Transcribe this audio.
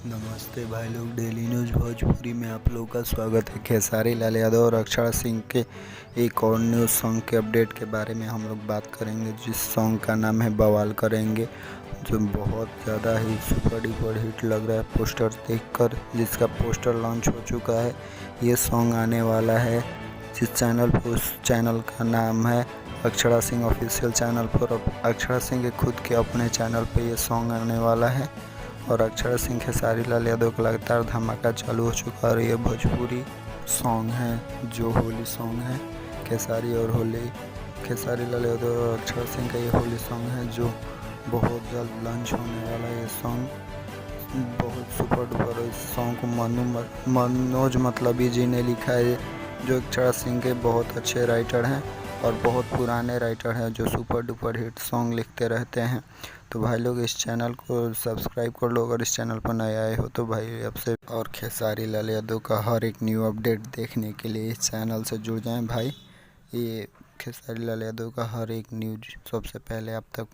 नमस्ते भाई लोग, डेली न्यूज़ भोजपुरी में आप लोगों का स्वागत है। खेसारी लाल यादव और अक्षरा सिंह के एक और न्यूज़ सॉन्ग के अपडेट के बारे में हम लोग बात करेंगे, जिस सॉन्ग का नाम है बवाल करेंगे, जो बहुत ज़्यादा ही सुपर डुपर हिट लग रहा है पोस्टर देखकर, जिसका पोस्टर लॉन्च हो चुका है। ये सॉन्ग आने वाला है जिस चैनल पर, उस चैनल का नाम है अक्षरा सिंह ऑफिशियल चैनल पर। अक्षरा सिंह के खुद के अपने चैनल पर ये सॉन्ग आने वाला है और अक्षरा सिंह खेसारी लाल यादव का लगातार धमाका चालू हो चुका है। और ये भोजपुरी सॉन्ग है जो होली सॉन्ग है। खेसारी और होली, खेसारी लाल यादव और अक्षरा सिंह का ये होली सॉन्ग है जो बहुत जल्द लॉन्च होने वाला है। ये सॉन्ग बहुत सुपर डुपर है। इस सॉन्ग को मनोज मतलबी जी ने लिखा है, जो अक्षरा सिंह के बहुत अच्छे राइटर हैं और बहुत पुराने राइटर हैं जो सुपर डुपर हिट सॉन्ग लिखते रहते हैं। तो भाई लोग इस चैनल को सब्सक्राइब कर लो अगर इस चैनल पर नए आए हो तो भाई। आपसे और खेसारी लाल यादव का हर एक न्यू अपडेट देखने के लिए इस चैनल से जुड़ जाएं भाई। ये खेसारी लाल यादव का हर एक न्यूज सबसे पहले आप तक